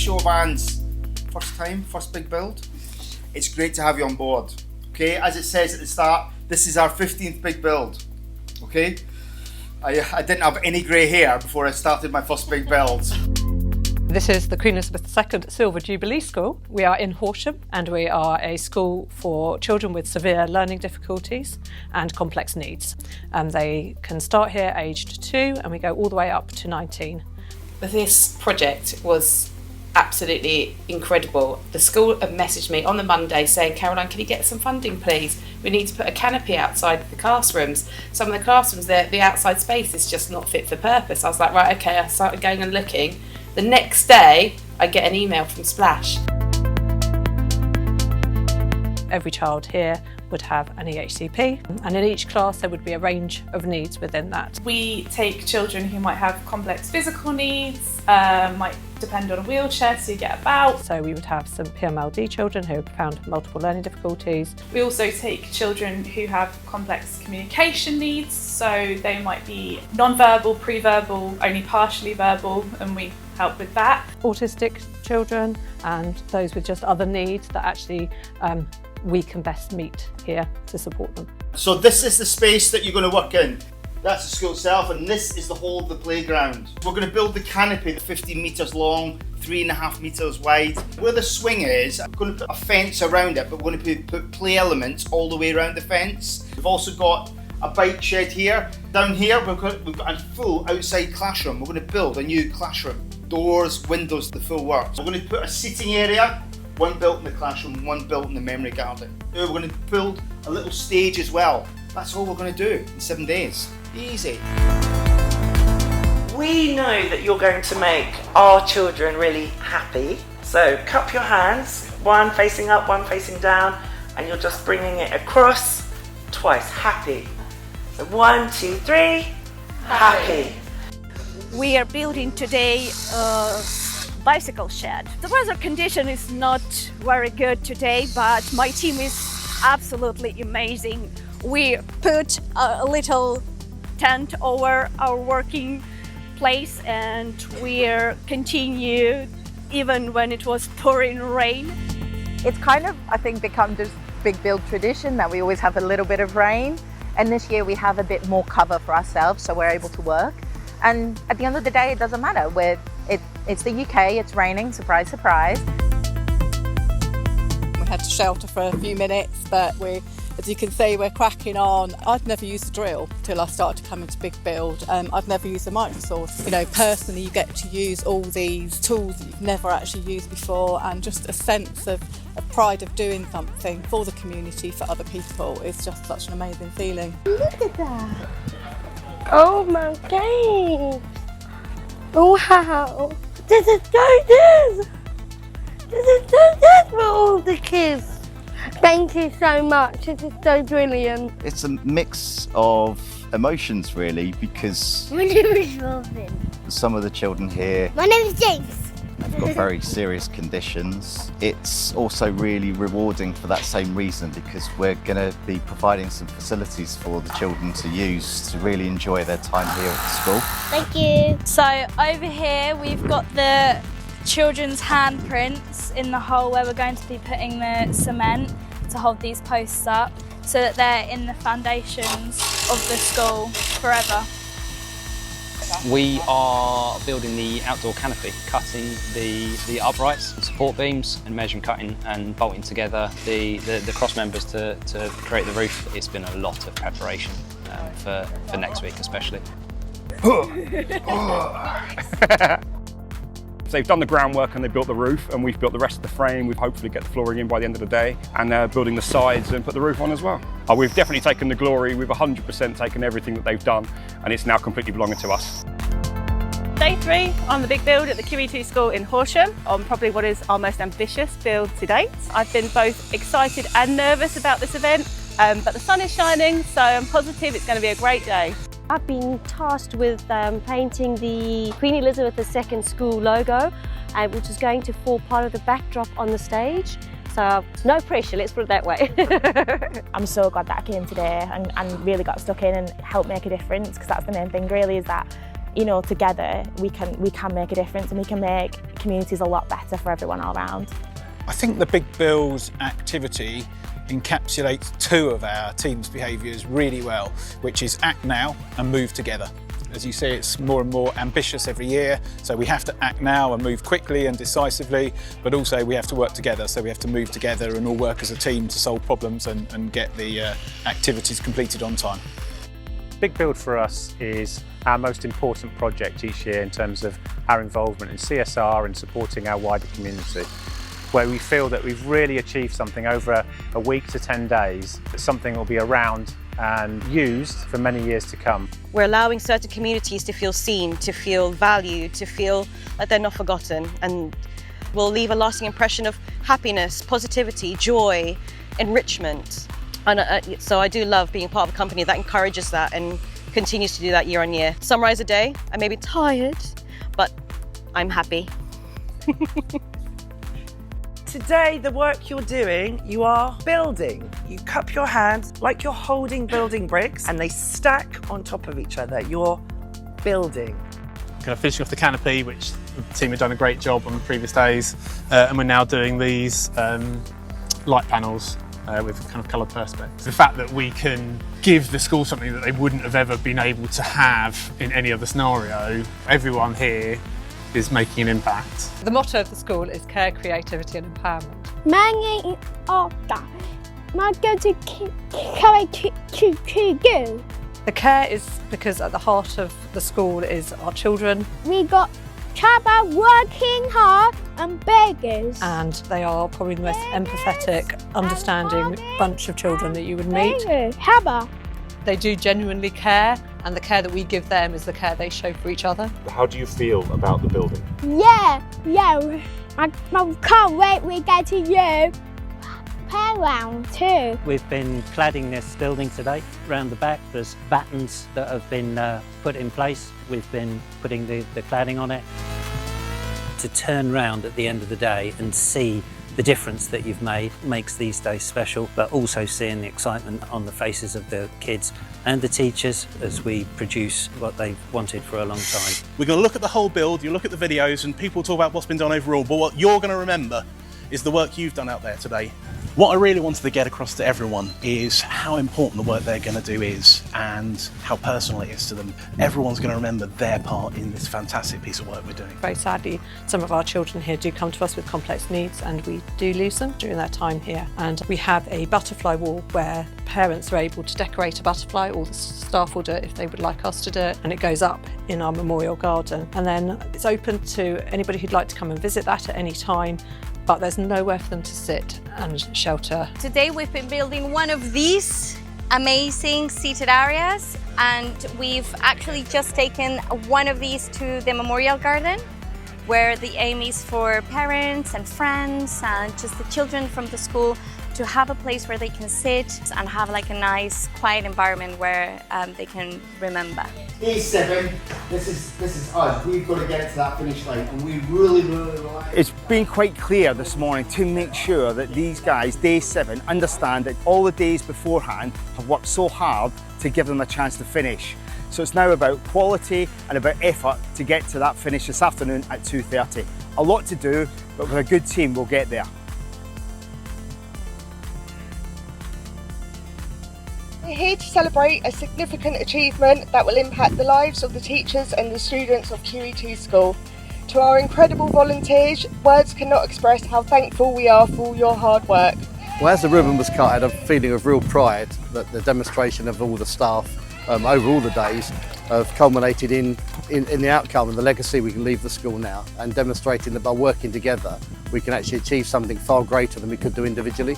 show of hands. First big build. It's great to have you on board. Okay, as it says at the start, this is our 15th big build. Okay, I didn't have any grey hair before I started my first big build. This is the Queen Elizabeth II Silver Jubilee School. We are in Horsham and we are a school for children with severe learning difficulties and complex needs. They can start here aged 2 and we go all the way up to 19. This project was absolutely incredible. The school have messaged me on the Monday saying, Caroline, can you get some funding please? We need to put a canopy outside the classrooms. Some of the classrooms, the outside space is just not fit for purpose. I was like, right, okay, I started going and looking. The next day, I get an email from Splash. Every child here would have an EHCP, and in each class there would be a range of needs within that. We take children who might have complex physical needs, might depend on a wheelchair to get about. So we would have some PMLD children who have found multiple learning difficulties. We also take children who have complex communication needs, so they might be non-verbal, pre-verbal, only partially verbal, and we help with that. Autistic children and those with just other needs that actually we can best meet here to support them. So this is the space that you're going to work in. That's the school itself, and this is the whole of the playground. We're going to build the canopy, 15 metres long, 3.5 metres wide. Where the swing is, I'm going to put a fence around it, but we're going to put play elements all the way around the fence. We've also got a bike shed here. Down here, we've got a full outside classroom. We're going to build a new classroom. Doors, windows, the full works. We're going to put a seating area, one built in the classroom, one built in the memory garden. We're going to build a little stage as well. That's all we're going to do in 7 days. Easy. We know that you're going to make our children really happy. So cup your hands, one facing up, one facing down, and you're just bringing it across twice. Happy. So 1, 2, 3. Happy. We are building today a bicycle shed. The weather condition is not very good today, but my team is absolutely amazing. We put a little tent over our working place and we're continued even when it was pouring rain. It's kind of, I think, become this big build tradition that we always have a little bit of rain, and this year we have a bit more cover for ourselves so we're able to work. And at the end of the day, it doesn't matter. It's the UK, it's raining, surprise, surprise. We had to shelter for a few minutes, but as you can see, we're cracking on. I'd never used a drill till I started to come into big build. I'd never used a microsource. You know, personally, you get to use all these tools that you've never actually used before, and just a sense of pride of doing something for the community, for other people. It's just such an amazing feeling. Look at that. Oh my God. Wow. This is so good. This is so good for all the kids. Thank you so much. This is so brilliant. It's a mix of emotions really, because My name is Robin. some of the children here My name is James. have got very serious conditions. It's also really rewarding for that same reason, because we're going to be providing some facilities for the children to use to really enjoy their time here at the school. Thank you. So over here we've got the children's handprints in the hole where we're going to be putting the cement to hold these posts up so that they're in the foundations of the school forever. We are building the outdoor canopy, cutting the uprights, support beams, and measuring, cutting and bolting together the cross members to create the roof. It's been a lot of preparation for next week especially. So they've done the groundwork and they've built the roof, and we've built the rest of the frame. We've hopefully get the flooring in by the end of the day, and they're building the sides and put the roof on as well. We've definitely taken the glory. We've 100% taken everything that they've done, and it's now completely belonging to us. Day 3 on the big build at the QE2 school in Horsham, on probably what is our most ambitious build to date. I've been both excited and nervous about this event, but the sun is shining, so I'm positive it's going to be a great day. I've been tasked with painting the Queen Elizabeth II school logo, which is going to form part of the backdrop on the stage. So no pressure, let's put it that way. I'm so glad that I came today and really got stuck in and helped make a difference, because that's the main thing really, is that you know, together we can make a difference, and we can make communities a lot better for everyone all around. I think the Big Build activity encapsulates two of our team's behaviours really well, which is act now and move together. As you see, it's more and more ambitious every year, so we have to act now and move quickly and decisively, but also we have to work together, so we have to move together and all work as a team to solve problems and get the activities completed on time. Big Build for us is our most important project each year in terms of our involvement in CSR and supporting our wider community, where we feel that we've really achieved something over a week to 10 days, something that will be around and used for many years to come. We're allowing certain communities to feel seen, to feel valued, to feel like they're not forgotten, and we'll leave a lasting impression of happiness, positivity, joy, enrichment. And so I do love being part of a company that encourages that and continues to do that year on year. Summarize a day, I may be tired, but I'm happy. Today, the work you're doing, you are building. You cup your hands like you're holding building bricks and they stack on top of each other. You're building. Kind of finishing off the canopy, which the team had done a great job on the previous days, and we're now doing these light panels with kind of coloured perspex. The fact that we can give the school something that they wouldn't have ever been able to have in any other scenario, everyone here is making an impact. The motto of the school is care, creativity and empowerment. My name is Olga. I'm going to go. The care is because at the heart of the school is our children. We got Chaba working hard and beggars. And they are probably the most empathetic, understanding bunch of children that you would meet. Chaba. They do genuinely care, and the care that we give them is the care they show for each other. How do you feel about the building? Yeah. I can't wait we get to you. Playground too. We've been cladding this building today. Round the back there's battens that have been put in place. We've been putting the cladding on it. To turn round at the end of the day and see the difference that you've made makes these days special, but also seeing the excitement on the faces of the kids and the teachers as we produce what they've wanted for a long time. We're going to look at the whole build, you look at the videos and people talk about what's been done overall, but what you're going to remember is the work you've done out there today. What I really wanted to get across to everyone is how important the work they're going to do is and how personal it is to them. Everyone's going to remember their part in this fantastic piece of work we're doing. Very sadly, some of our children here do come to us with complex needs and we do lose them during their time here. And we have a butterfly wall where parents are able to decorate a butterfly, or the staff will do it if they would like us to do it, and it goes up in our memorial garden. And then it's open to anybody who'd like to come and visit that at any time, but there's nowhere for them to sit and shelter. Today we've been building one of these amazing seated areas, and we've actually just taken one of these to the memorial garden, where the aim is for parents and friends and just the children from the school to have a place where they can sit and have like a nice quiet environment where they can remember. Day 7, this is us. We've got to get to that finish line, and we really like it. It's been quite clear this morning to make sure that these guys, day 7, understand that all the days beforehand have worked so hard to give them a chance to finish. So it's now about quality and about effort to get to that finish this afternoon at 2:30. A lot to do, but with a good team we'll get there. We're here to celebrate a significant achievement that will impact the lives of the teachers and the students of QE2 School. To our incredible volunteers, words cannot express how thankful we are for all your hard work. Well, as the ribbon was cut, I had a feeling of real pride that the demonstration of all the staff over all the days have culminated in the outcome and the legacy we can leave the school now, and demonstrating that by working together we can actually achieve something far greater than we could do individually.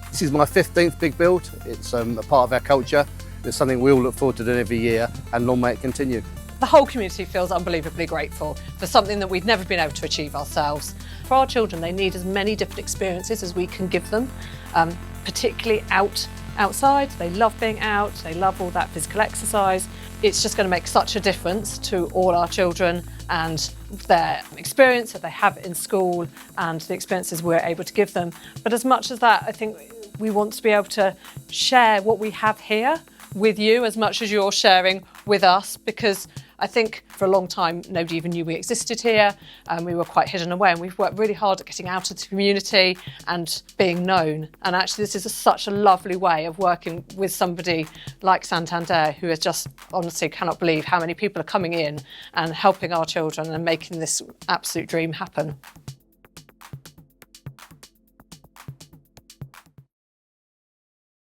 This is my 15th big build. It's a part of our culture. It's something we all look forward to doing every year, and long may it continue. The whole community feels unbelievably grateful for something that we've never been able to achieve ourselves. For our children, they need as many different experiences as we can give them, particularly outside. They love being out, they love all that physical exercise. It's just going to make such a difference to all our children and their experience that they have in school and the experiences we're able to give them. But as much as that, I think we want to be able to share what we have here with you as much as you're sharing with us, because I think for a long time nobody even knew we existed here, and we were quite hidden away, and we've worked really hard at getting out of the community and being known. And actually this is such a lovely way of working with somebody like Santander, who is just honestly cannot believe how many people are coming in and helping our children and making this absolute dream happen.